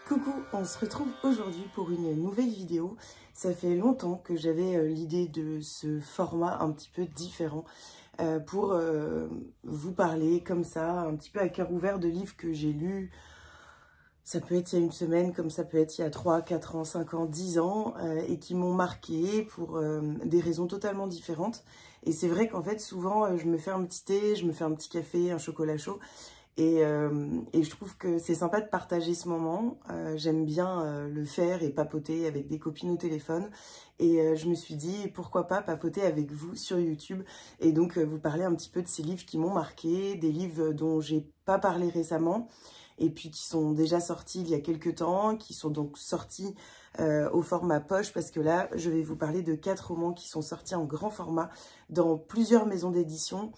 Coucou, on se retrouve aujourd'hui pour une nouvelle vidéo. Ça fait longtemps que j'avais l'idée de ce format un petit peu différent pour vous parler comme ça, un petit peu à cœur ouvert de livres que j'ai lus. Ça peut être il y a une semaine, comme ça peut être il y a 3, 4 ans, 5 ans, 10 ans, et qui m'ont marqué pour des raisons totalement différentes. Et c'est vrai qu'en fait, souvent, je me fais un petit thé, je me fais un petit café, un chocolat chaud, et je trouve que c'est sympa de partager ce moment. J'aime bien le faire et papoter avec des copines au téléphone. Et je me suis dit, pourquoi pas papoter avec vous sur YouTube et donc vous parler un petit peu de ces livres qui m'ont marqué, des livres dont j'ai pas parlé récemment, et puis qui sont déjà sortis il y a quelques temps, qui sont donc sortis au format poche, parce que là, je vais vous parler de 4 romans qui sont sortis en grand format dans plusieurs maisons d'édition.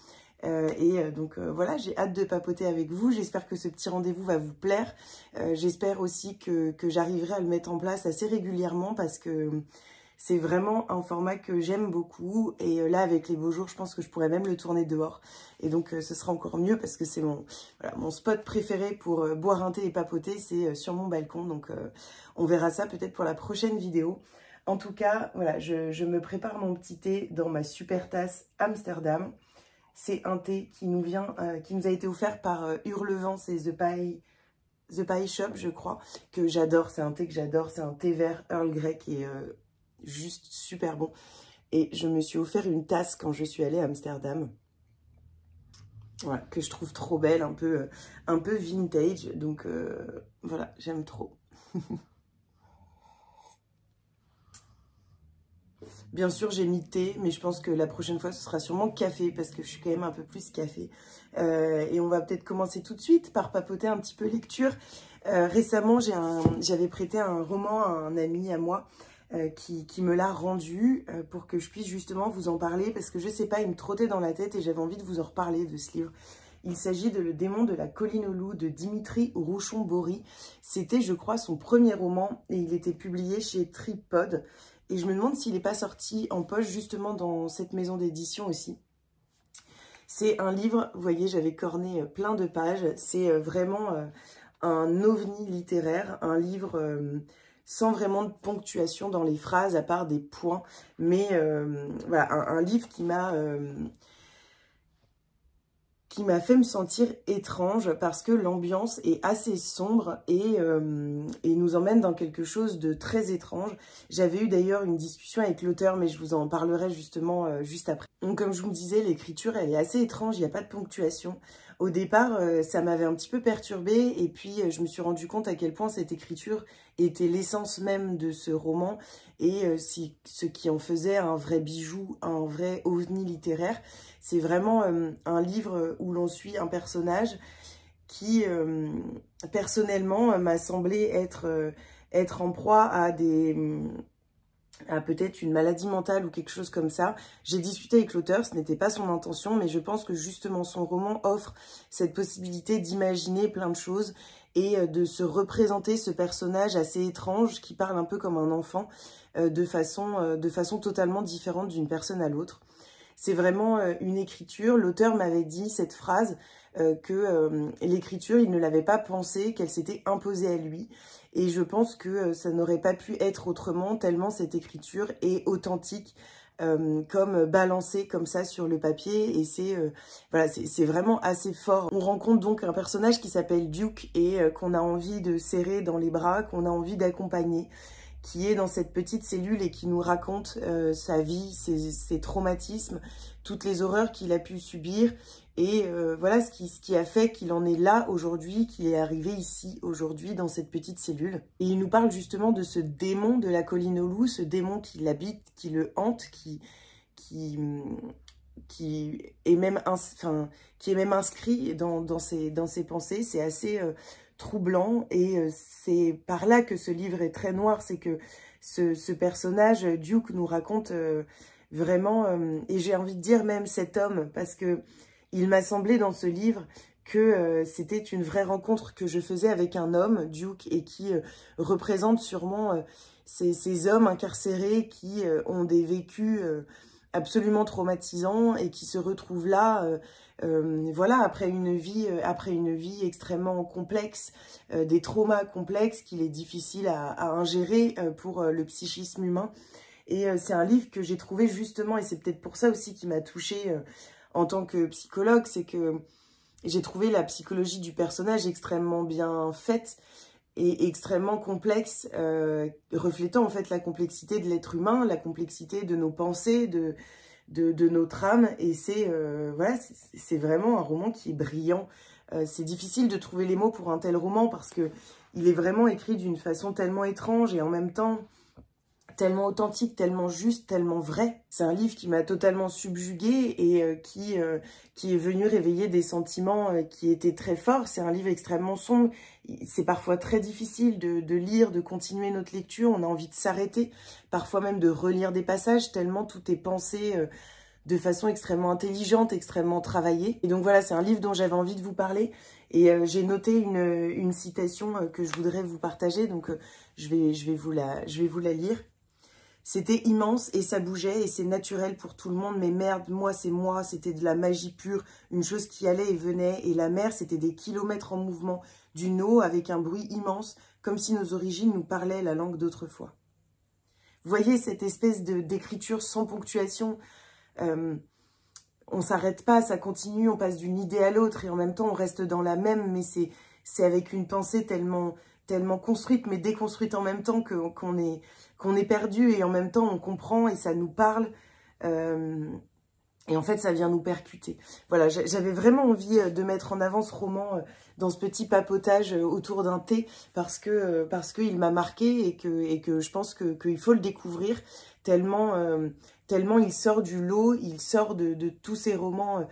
Donc voilà, j'ai hâte de papoter avec vous. J'espère que ce petit rendez-vous va vous plaire. J'espère aussi que j'arriverai à le mettre en place assez régulièrement, parce que c'est vraiment un format que j'aime beaucoup. Et là, avec les beaux jours, je pense que je pourrais même le tourner dehors. Et donc, ce sera encore mieux, parce que c'est mon spot préféré pour boire un thé et papoter. C'est sur mon balcon. Donc, on verra ça peut-être pour la prochaine vidéo. En tout cas, voilà, je me prépare mon petit thé dans ma super tasse Amsterdam. C'est un thé qui nous a été offert par Hurlevent, c'est The Pie Shop, je crois, que j'adore. C'est un thé que j'adore. C'est un thé vert Earl Grey qui est juste super bon. Et je me suis offert une tasse quand je suis allée à Amsterdam. Voilà, que je trouve trop belle, un peu vintage. Donc voilà, j'aime trop. Bien sûr, j'ai mis thé, mais je pense que la prochaine fois, ce sera sûrement café, parce que je suis quand même un peu plus café. Et on va peut-être commencer tout de suite par papoter un petit peu lecture. Récemment, j'avais prêté un roman à un ami à moi qui me l'a rendu pour que je puisse justement vous en parler, parce que je sais pas, il me trottait dans la tête et j'avais envie de vous en reparler de ce livre. Il s'agit de Le démon de la colline aux loups de Dimitri Rouchon-Bory. C'était, je crois, son premier roman et il était publié chez Tripod. Et je me demande s'il n'est pas sorti en poche justement dans cette maison d'édition aussi. C'est un livre, vous voyez, j'avais corné plein de pages. C'est vraiment un ovni littéraire, un livre sans vraiment de ponctuation dans les phrases, à part des points. Mais voilà, un livre qui m'a fait me sentir étrange, parce que l'ambiance est assez sombre et nous emmène dans quelque chose de très étrange. J'avais eu d'ailleurs une discussion avec l'auteur, mais je vous en parlerai justement juste après. Donc comme je vous le disais, l'écriture elle est assez étrange, il n'y a pas de ponctuation. Au départ, ça m'avait un petit peu perturbée, et puis je me suis rendu compte à quel point cette écriture était l'essence même de ce roman, et ce qui en faisait un vrai bijou, un vrai ovni littéraire. C'est vraiment un livre où l'on suit un personnage qui, personnellement, m'a semblé être en proie à peut-être une maladie mentale ou quelque chose comme ça. J'ai discuté avec l'auteur, ce n'était pas son intention, mais je pense que justement son roman offre cette possibilité d'imaginer plein de choses et de se représenter ce personnage assez étrange qui parle un peu comme un enfant, de façon totalement différente d'une personne à l'autre. C'est vraiment une écriture. L'auteur m'avait dit cette phrase, que l'écriture, il ne l'avait pas pensée, qu'elle s'était imposée à lui. Et je pense que ça n'aurait pas pu être autrement, tellement cette écriture est authentique, comme balancée comme ça sur le papier. Et voilà, c'est vraiment assez fort. On rencontre donc un personnage qui s'appelle Duke et qu'on a envie de serrer dans les bras, qu'on a envie d'accompagner, qui est dans cette petite cellule et qui nous raconte sa vie, ses traumatismes, toutes les horreurs qu'il a pu subir. Et voilà ce qui a fait qu'il en est là aujourd'hui, qu'il est arrivé ici aujourd'hui dans cette petite cellule. Et il nous parle justement de ce démon de la colline aux loups, ce démon qui l'habite, qui le hante, qui est même inscrit dans ses pensées. C'est assez troublant, et c'est par là que ce livre est très noir. C'est que ce personnage, Duke, nous raconte vraiment, et j'ai envie de dire même cet homme, parce que il m'a semblé dans ce livre que c'était une vraie rencontre que je faisais avec un homme, Duke, et qui représente sûrement ces hommes incarcérés qui ont des vécus absolument traumatisant et qui se retrouve là, voilà, après une vie extrêmement complexe, des traumas complexes qu'il est difficile à ingérer pour le psychisme humain. Et c'est un livre que j'ai trouvé justement, et c'est peut-être pour ça aussi qui m'a touchée en tant que psychologue, c'est que j'ai trouvé la psychologie du personnage extrêmement bien faite et extrêmement complexe, reflétant en fait la complexité de l'être humain, la complexité de nos pensées, de notre âme. Et c'est voilà, c'est vraiment un roman qui est brillant. C'est difficile de trouver les mots pour un tel roman parce que il est vraiment écrit d'une façon tellement étrange et en même temps tellement authentique, tellement juste, tellement vrai. C'est un livre qui m'a totalement subjuguée et qui est venu réveiller des sentiments qui étaient très forts. C'est un livre extrêmement sombre. C'est parfois très difficile de lire, de continuer notre lecture. On a envie de s'arrêter, parfois même de relire des passages, tellement tout est pensé de façon extrêmement intelligente, extrêmement travaillée. Et donc voilà, c'est un livre dont j'avais envie de vous parler. Et j'ai noté une citation que je voudrais vous partager. Donc je vais vous la lire. C'était immense et ça bougeait et c'est naturel pour tout le monde. Mais merde, moi, c'était de la magie pure. Une chose qui allait et venait. Et la mer, c'était des kilomètres en mouvement. D'une eau avec un bruit immense, comme si nos origines nous parlaient la langue d'autrefois. Vous voyez cette espèce d'écriture sans ponctuation. On s'arrête pas, ça continue, on passe d'une idée à l'autre. Et en même temps, on reste dans la même. Mais c'est avec une pensée tellement construite, mais déconstruite en même temps qu'on est perdu et en même temps on comprend et ça nous parle et en fait ça vient nous percuter. Voilà, j'avais vraiment envie de mettre en avant ce roman dans ce petit papotage autour d'un thé parce que il m'a marqué et que je pense qu'il faut le découvrir tellement il sort du lot, il sort de tous ces romans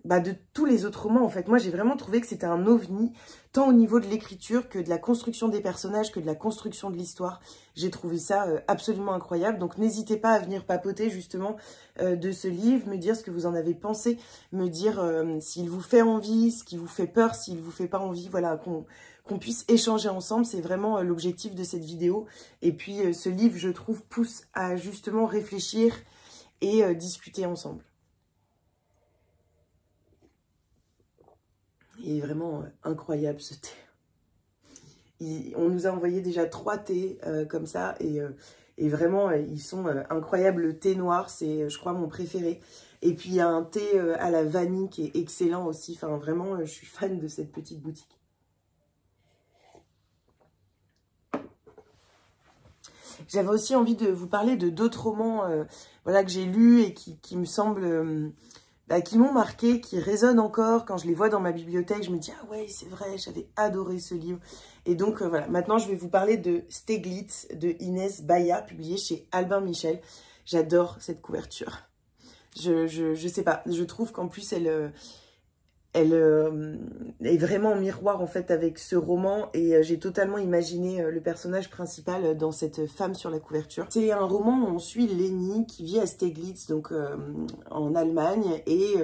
de tous les autres romans, en fait. Moi, j'ai vraiment trouvé que c'était un ovni, tant au niveau de l'écriture que de la construction des personnages, que de la construction de l'histoire. J'ai trouvé ça absolument incroyable. Donc, n'hésitez pas à venir papoter, justement, de ce livre, me dire ce que vous en avez pensé, me dire s'il vous fait envie, ce qui vous fait peur, s'il vous fait pas envie, voilà, qu'on puisse échanger ensemble. C'est vraiment l'objectif de cette vidéo. Et puis, ce livre, je trouve, pousse à, justement, réfléchir et discuter ensemble. Il est vraiment incroyable ce thé. On nous a envoyé déjà 3 thés comme ça et vraiment ils sont incroyables. Le thé noir, c'est je crois mon préféré. Et puis il y a un thé à la vanille qui est excellent aussi. Enfin vraiment, je suis fan de cette petite boutique. J'avais aussi envie de vous parler de d'autres romans voilà, que j'ai lus et qui me semblent... qui m'ont marqué, qui résonnent encore. Quand je les vois dans ma bibliothèque, je me dis « Ah ouais, c'est vrai, j'avais adoré ce livre ». Et donc, voilà, maintenant, je vais vous parler de Stieglitz de Inès Baya, publié chez Albin Michel. J'adore cette couverture. Je sais pas, je trouve qu'en plus, elle est vraiment en miroir, en fait, avec ce roman. Et j'ai totalement imaginé le personnage principal dans cette femme sur la couverture. C'est un roman où on suit Leni qui vit à Stieglitz, donc en Allemagne, et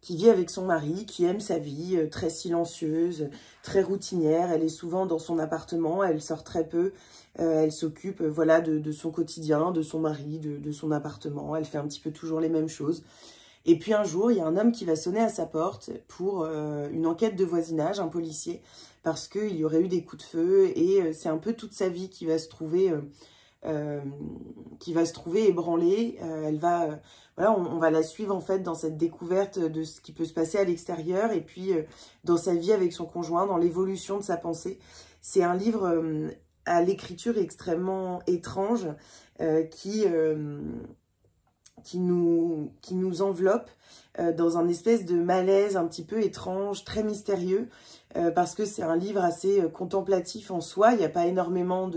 qui vit avec son mari, qui aime sa vie, très silencieuse, très routinière. Elle est souvent dans son appartement, elle sort très peu. Elle s'occupe voilà, de son quotidien, de son mari, de son appartement. Elle fait un petit peu toujours les mêmes choses. Et puis un jour, il y a un homme qui va sonner à sa porte pour une enquête de voisinage, un policier, parce qu'il y aurait eu des coups de feu et c'est un peu toute sa vie qui va se trouver ébranlée. Voilà, on va la suivre en fait dans cette découverte de ce qui peut se passer à l'extérieur et puis dans sa vie avec son conjoint, dans l'évolution de sa pensée. C'est un livre à l'écriture extrêmement étrange qui nous enveloppe dans un espèce de malaise un petit peu étrange, très mystérieux, parce que c'est un livre assez contemplatif en soi. Il n'y a pas énormément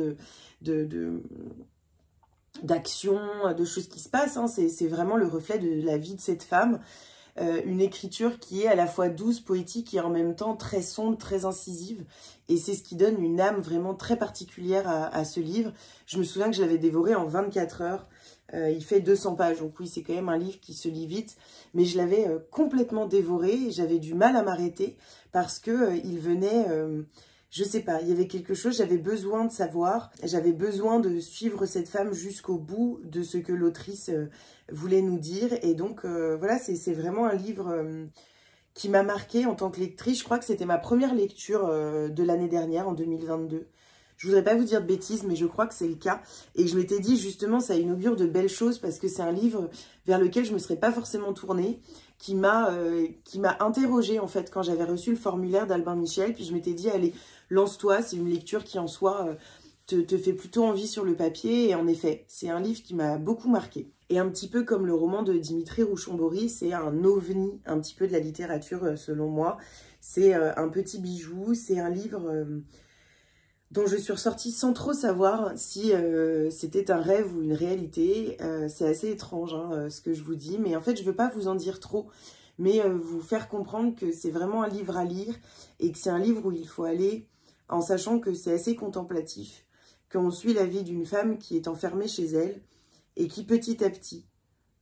d'action, de choses qui se passent. Hein. C'est vraiment le reflet de la vie de cette femme. Une écriture qui est à la fois douce, poétique et en même temps très sombre, très incisive. Et c'est ce qui donne une âme vraiment très particulière à ce livre. Je me souviens que je l'avais dévoré en 24 heures. Il fait 200 pages, donc oui, c'est quand même un livre qui se lit vite. Mais je l'avais complètement dévoré et j'avais du mal à m'arrêter parce que il venait... Je sais pas, il y avait quelque chose, j'avais besoin de savoir, j'avais besoin de suivre cette femme jusqu'au bout de ce que l'autrice voulait nous dire. Et donc voilà, c'est vraiment un livre qui m'a marquée en tant que lectrice. Je crois que c'était ma première lecture de l'année dernière, en 2022. Je voudrais pas vous dire de bêtises, mais je crois que c'est le cas. Et je m'étais dit, justement, ça inaugure de belles choses parce que c'est un livre vers lequel je ne me serais pas forcément tournée, qui m'a interrogée, en fait, quand j'avais reçu le formulaire d'Albin Michel. Puis je m'étais dit, allez, lance-toi, c'est une lecture qui, en soi, te fait plutôt envie sur le papier. Et en effet, c'est un livre qui m'a beaucoup marquée. Et un petit peu comme le roman de Dimitri Rouchon-Bory, c'est un ovni, un petit peu de la littérature, selon moi. C'est un petit bijou, c'est un livre dont je suis ressortie sans trop savoir si c'était un rêve ou une réalité. C'est assez étrange ce que je vous dis, mais en fait je ne veux pas vous en dire trop, mais vous faire comprendre que c'est vraiment un livre à lire et que c'est un livre où il faut aller en sachant que c'est assez contemplatif, qu'on suit la vie d'une femme qui est enfermée chez elle et qui petit à petit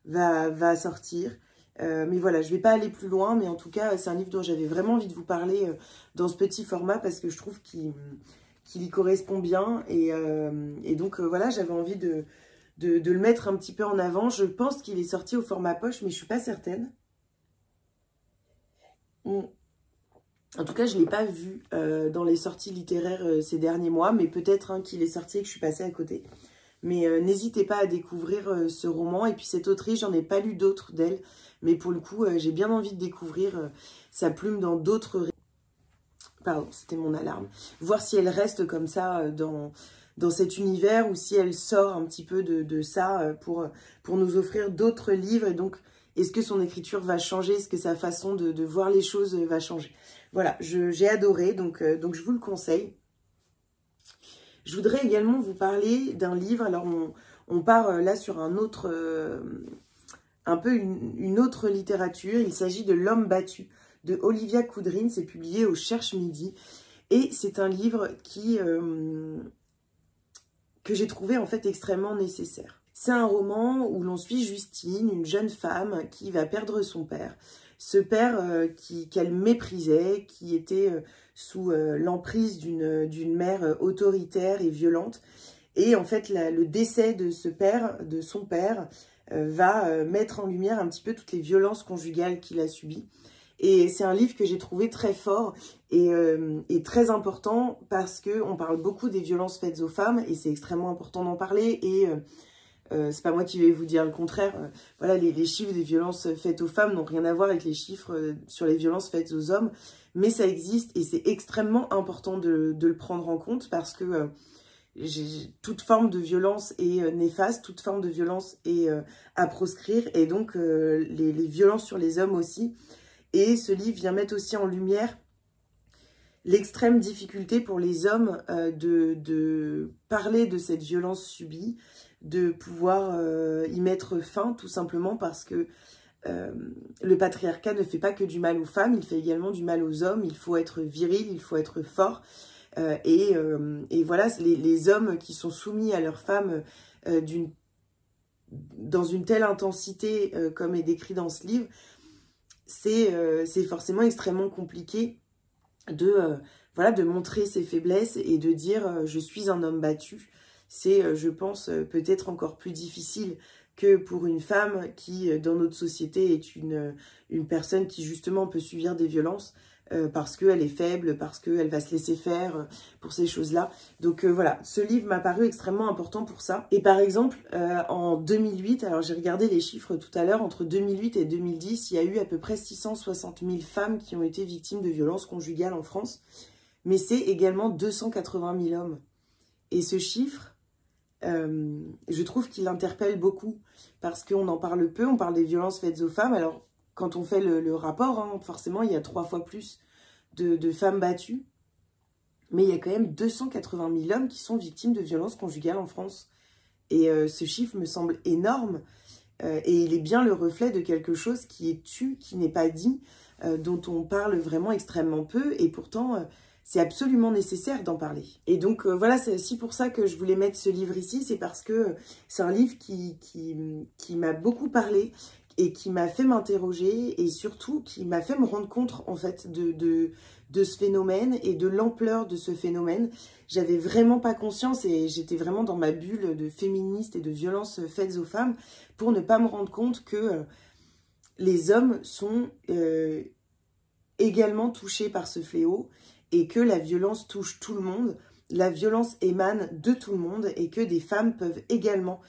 va sortir. Mais voilà, je ne vais pas aller plus loin, mais en tout cas c'est un livre dont j'avais vraiment envie de vous parler dans ce petit format parce que je trouve qu'il y correspond bien. Et donc voilà, j'avais envie de le mettre un petit peu en avant. Je pense qu'il est sorti au format poche, mais je ne suis pas certaine. En tout cas, je ne l'ai pas vu dans les sorties littéraires ces derniers mois, mais peut-être qu'il est sorti et que je suis passée à côté. Mais n'hésitez pas à découvrir ce roman. Et puis cette autrice, j'en ai pas lu d'autres d'elle, mais pour le coup, j'ai bien envie de découvrir sa plume dans d'autres... Pardon, c'était mon alarme. Voir si elle reste comme ça dans cet univers ou si elle sort un petit peu de ça pour nous offrir d'autres livres. Et donc, est-ce que son écriture va changer? Est-ce que sa façon de voir les choses va changer? Voilà, j'ai adoré, donc je vous le conseille. Je voudrais également vous parler d'un livre. Alors, on part là sur un autre, un peu une autre littérature. Il s'agit de L'homme battu de Olivia Coudrin. C'est publié au Cherche Midi. Et c'est un livre que j'ai trouvé en fait extrêmement nécessaire. C'est un roman où l'on suit Justine, une jeune femme qui va perdre son père. Ce père qu'elle méprisait, qui était sous l'emprise d'une mère autoritaire et violente. Et en fait, le décès de ce père, de son père, va mettre en lumière un petit peu toutes les violences conjugales qu'il a subies. Et c'est un livre que j'ai trouvé très fort et très important parce qu'on parle beaucoup des violences faites aux femmes et c'est extrêmement important d'en parler. Et c'est pas moi qui vais vous dire le contraire. Voilà, les chiffres des violences faites aux femmes n'ont rien à voir avec les chiffres sur les violences faites aux hommes. Mais ça existe et c'est extrêmement important de le prendre en compte parce que toute forme de violence est néfaste, toute forme de violence est à proscrire. Et donc les violences sur les hommes aussi. Et ce livre vient mettre aussi en lumière l'extrême difficulté pour les hommes de parler de cette violence subie, de pouvoir y mettre fin tout simplement parce que le patriarcat ne fait pas que du mal aux femmes, il fait également du mal aux hommes. Il faut être viril, il faut être fort. Et voilà, les hommes qui sont soumis à leurs femmes dans une telle intensité comme est décrit dans ce livre, c'est forcément extrêmement compliqué de montrer ses faiblesses et de dire je suis un homme battu. C'est, je pense, peut-être encore plus difficile que pour une femme qui, dans notre société, est une personne qui, justement, peut subir des violences parce qu'elle est faible, parce qu'elle va se laisser faire pour ces choses-là. Donc voilà, ce livre m'a paru extrêmement important pour ça. Et par exemple, en 2008, alors j'ai regardé les chiffres tout à l'heure, entre 2008 et 2010, il y a eu à peu près 660 000 femmes qui ont été victimes de violences conjugales en France. Mais c'est également 280 000 hommes. Et ce chiffre, je trouve qu'il interpelle beaucoup parce qu'on en parle peu, on parle des violences faites aux femmes. Alors, quand on fait le rapport, forcément, il y a 3 fois plus de femmes battues. Mais il y a quand même 280 000 hommes qui sont victimes de violences conjugales en France. Et ce chiffre me semble énorme. Et il est bien le reflet de quelque chose qui est tu, qui n'est pas dit, dont on parle vraiment extrêmement peu. Et pourtant, c'est absolument nécessaire d'en parler. Et donc voilà, c'est aussi pour ça que je voulais mettre ce livre ici. C'est parce que c'est un livre qui m'a beaucoup parlé et qui m'a fait m'interroger et surtout qui m'a fait me rendre compte en fait de de ce phénomène et de l'ampleur de ce phénomène. J'avais vraiment pas conscience et j'étais vraiment dans ma bulle de féministe et de violences faites aux femmes pour ne pas me rendre compte que les hommes sont également touchés par ce fléau et que la violence touche tout le monde. La violence émane de tout le monde et que des femmes peuvent également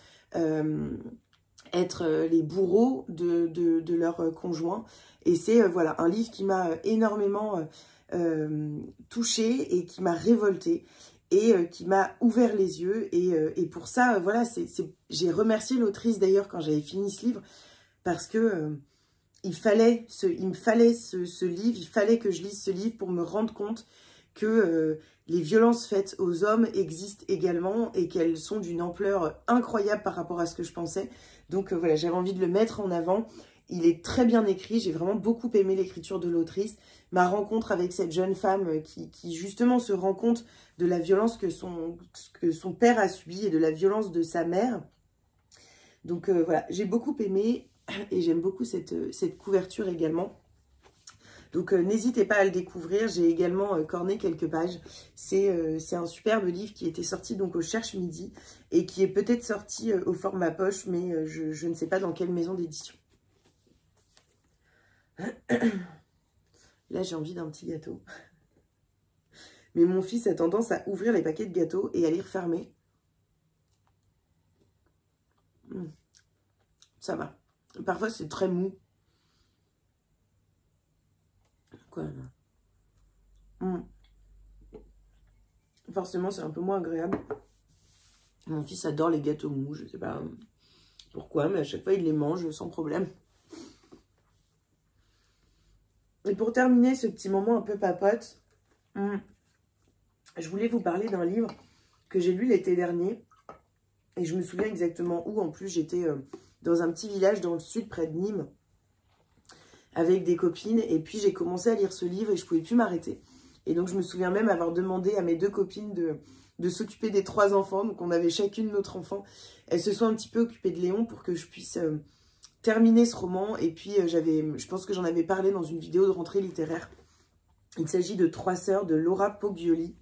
être les bourreaux de leurs conjoints. Et c'est voilà, un livre qui m'a énormément touchée et qui m'a révoltée et qui m'a ouvert les yeux. Et pour ça, voilà, j'ai remercié l'autrice d'ailleurs quand j'avais fini ce livre parce que il me fallait ce livre, il fallait que je lise ce livre pour me rendre compte que les violences faites aux hommes existent également et qu'elles sont d'une ampleur incroyable par rapport à ce que je pensais. Donc voilà, j'avais envie de le mettre en avant. Il est très bien écrit, j'ai vraiment beaucoup aimé l'écriture de l'autrice. Ma rencontre avec cette jeune femme qui justement se rend compte de la violence que son père a subie et de la violence de sa mère. Donc voilà, j'ai beaucoup aimé et j'aime beaucoup cette couverture également. Donc n'hésitez pas à le découvrir, j'ai également corné quelques pages. C'est un superbe livre qui était sorti donc au Cherche Midi et qui est peut-être sorti au format poche, mais je ne sais pas dans quelle maison d'édition. Là j'ai envie d'un petit gâteau. Mais mon fils a tendance à ouvrir les paquets de gâteaux et à les refermer. Ça va. Parfois c'est très mou. Quoi, forcément c'est un peu moins agréable. Mon fils adore les gâteaux mous, je sais pas pourquoi, mais à chaque fois il les mange sans problème. Et pour terminer ce petit moment un peu papote, je voulais vous parler d'un livre que j'ai lu l'été dernier. Et je me souviens exactement où. En plus, j'étais dans un petit village dans le sud, près de Nîmes, avec des copines. Et puis, j'ai commencé à lire ce livre et je ne pouvais plus m'arrêter. Et donc, je me souviens même avoir demandé à mes 2 copines de s'occuper des 3 enfants. Donc, on avait chacune notre enfant. Elles se sont un petit peu occupées de Léon pour que je puisse terminer ce roman. Et puis, je pense que j'en avais parlé dans une vidéo de rentrée littéraire. Il s'agit de 3 sœurs de Laura Poggioli.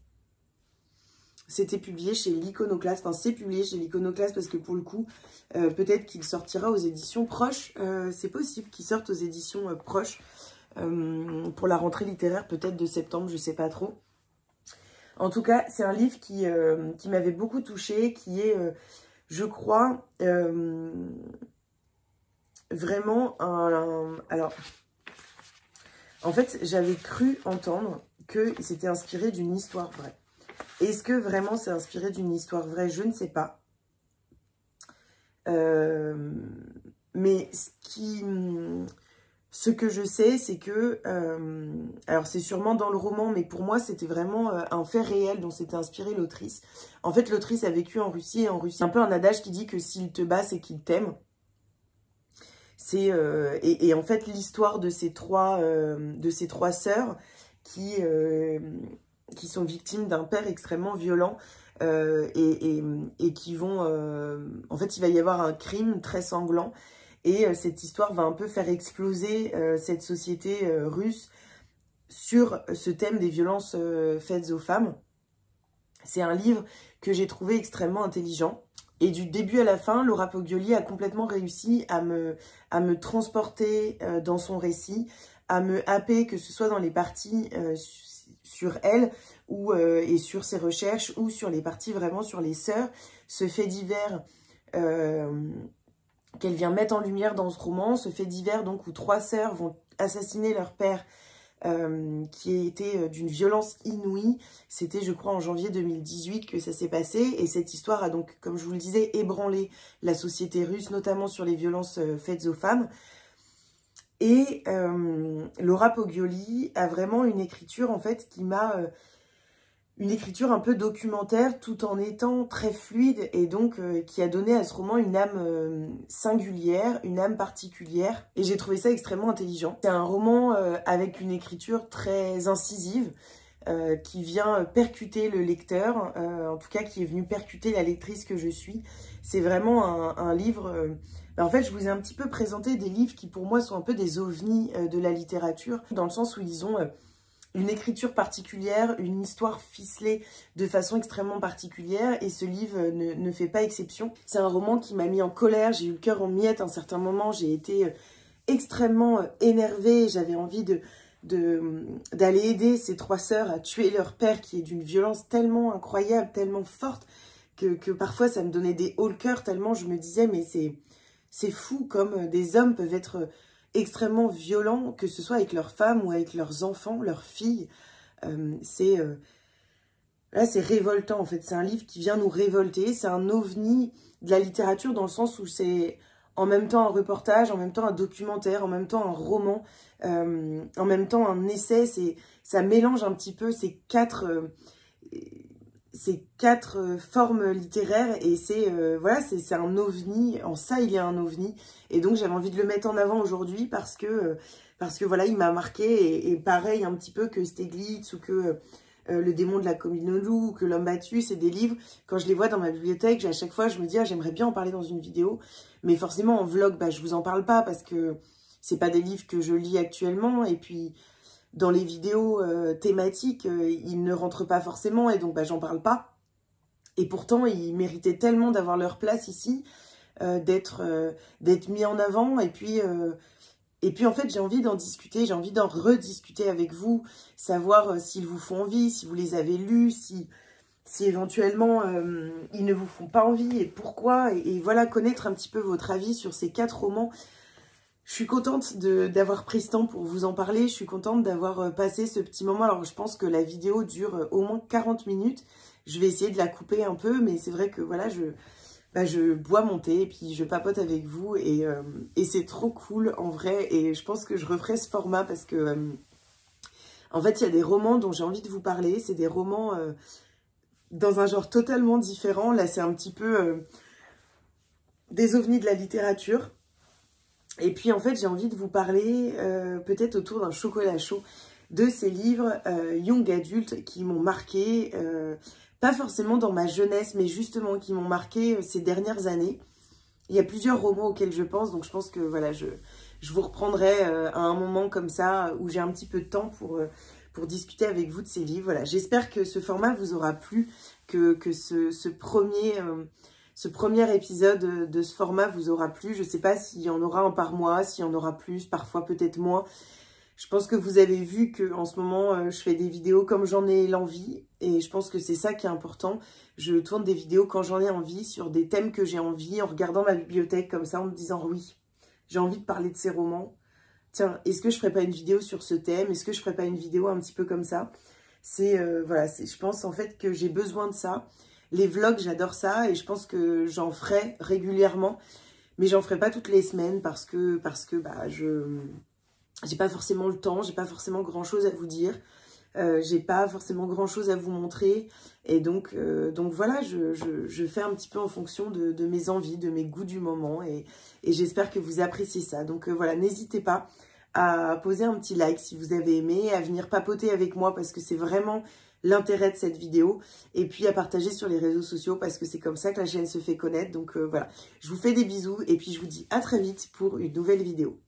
C'était publié chez l'Iconoclaste. Enfin, c'est publié chez l'Iconoclaste parce que pour le coup, peut-être qu'il sortira aux éditions proches. C'est possible qu'il sorte aux éditions proches pour la rentrée littéraire, peut-être de septembre, je ne sais pas trop. En tout cas, c'est un livre qui m'avait beaucoup touchée, qui est, je crois, vraiment alors, en fait, j'avais cru entendre que c'était inspiré d'une histoire vraie. Est-ce que vraiment c'est inspiré d'une histoire vraie? Je ne sais pas. Mais ce que je sais, c'est que... alors, c'est sûrement dans le roman, mais pour moi, c'était vraiment un fait réel dont s'était inspirée l'autrice. En fait, l'autrice a vécu en Russie, et en Russie, c'est un peu un adage qui dit que s'il te bat, c'est qu'il t'aime. Et en fait, l'histoire de ces trois sœurs qui sont victimes d'un père extrêmement violent et qui vont... en fait, il va y avoir un crime très sanglant et cette histoire va un peu faire exploser cette société russe sur ce thème des violences faites aux femmes. C'est un livre que j'ai trouvé extrêmement intelligent. Et du début à la fin, Laura Poggioli a complètement réussi à me transporter dans son récit, à me happer, que ce soit dans les parties sur elle et sur ses recherches, ou sur les parties vraiment sur les sœurs, ce fait divers qu'elle vient mettre en lumière dans ce roman, ce fait divers donc où 3 sœurs vont assassiner leur père, qui a été d'une violence inouïe. C'était, je crois, en janvier 2018 que ça s'est passé. Et cette histoire a donc, comme je vous le disais, ébranlé la société russe, notamment sur les violences faites aux femmes. Et Laura Poggioli a vraiment une écriture, en fait, qui m'a... une écriture un peu documentaire, tout en étant très fluide, et donc qui a donné à ce roman une âme singulière, une âme particulière. Et j'ai trouvé ça extrêmement intelligent. C'est un roman avec une écriture très incisive, qui vient percuter le lecteur, en tout cas qui est venu percuter la lectrice que je suis. C'est vraiment un livre... en fait, je vous ai un petit peu présenté des livres qui pour moi sont un peu des ovnis de la littérature, dans le sens où ils ont... une écriture particulière, une histoire ficelée de façon extrêmement particulière, et ce livre ne fait pas exception. C'est un roman qui m'a mis en colère, j'ai eu le cœur en miettes à un certain moment, j'ai été extrêmement énervée, j'avais envie d'aller aider ces 3 sœurs à tuer leur père qui est d'une violence tellement incroyable, tellement forte, que parfois ça me donnait des hauts le cœur, tellement je me disais mais c'est fou comme des hommes peuvent être extrêmement violents, que ce soit avec leurs femmes ou avec leurs enfants, leurs filles. Là, c'est révoltant, en fait. C'est un livre qui vient nous révolter. C'est un ovni de la littérature dans le sens où c'est en même temps un reportage, en même temps un documentaire, en même temps un roman, en même temps un essai. Ça mélange un petit peu ces quatre formes littéraires, et voilà, c'est un ovni. En ça, il y a un ovni. Et donc, j'avais envie de le mettre en avant aujourd'hui parce que voilà, il m'a marqué. Et pareil, un petit peu que Stieglitz ou que Le démon de la Colline ou que L'homme battu, c'est des livres, quand je les vois dans ma bibliothèque, à chaque fois, je me dis, ah, j'aimerais bien en parler dans une vidéo. Mais forcément, en vlog, bah, je vous en parle pas parce que c'est pas des livres que je lis actuellement. Et puis, dans les vidéos thématiques, ils ne rentrent pas forcément, et donc bah, j'en parle pas. Et pourtant, ils méritaient tellement d'avoir leur place ici, d'être mis en avant. Et puis en fait, j'ai envie d'en discuter, j'ai envie d'en rediscuter avec vous, savoir s'ils vous font envie, si vous les avez lus, si éventuellement ils ne vous font pas envie et pourquoi. Et voilà, connaître un petit peu votre avis sur ces 4 romans. Je suis contente d'avoir pris ce temps pour vous en parler. Je suis contente d'avoir passé ce petit moment. Alors, je pense que la vidéo dure au moins 40 minutes. Je vais essayer de la couper un peu, mais c'est vrai que voilà, je bois mon thé et puis je papote avec vous. Et c'est trop cool en vrai. Et je pense que je referai ce format parce que, en fait, il y a des romans dont j'ai envie de vous parler. C'est des romans dans un genre totalement différent. Là, c'est un petit peu des ovnis de la littérature. Et puis, en fait, j'ai envie de vous parler, peut-être autour d'un chocolat chaud, de ces livres young adultes qui m'ont marqué, pas forcément dans ma jeunesse, mais justement qui m'ont marqué ces dernières années. Il y a plusieurs romans auxquels je pense, donc je pense que voilà, je vous reprendrai à un moment comme ça, où j'ai un petit peu de temps pour discuter avec vous de ces livres. Voilà, j'espère que ce format vous aura plu, que ce premier épisode de ce format vous aura plu. Je ne sais pas s'il y en aura un par mois, s'il y en aura plus, parfois peut-être moins. Je pense que vous avez vu qu'en ce moment, je fais des vidéos comme j'en ai l'envie. Et je pense que c'est ça qui est important. Je tourne des vidéos quand j'en ai envie, sur des thèmes que j'ai envie, en regardant ma bibliothèque comme ça, en me disant oui, j'ai envie de parler de ces romans. Tiens, est-ce que je ferais pas une vidéo sur ce thème? Est-ce que je ferais pas une vidéo un petit peu comme ça? Voilà, je pense en fait que j'ai besoin de ça. Les vlogs, j'adore ça et je pense que j'en ferai régulièrement. Mais j'en ferai pas toutes les semaines parce que bah, j'ai pas forcément le temps, j'ai pas forcément grand chose à vous dire. J'ai pas forcément grand chose à vous montrer. Et donc voilà, je fais un petit peu en fonction de mes envies, de mes goûts du moment. Et j'espère que vous appréciez ça. Donc voilà, n'hésitez pas à poser un petit like si vous avez aimé, à venir papoter avec moi parce que c'est vraiment l'intérêt de cette vidéo, et puis à partager sur les réseaux sociaux parce que c'est comme ça que la chaîne se fait connaître. Donc voilà, je vous fais des bisous et puis je vous dis à très vite pour une nouvelle vidéo.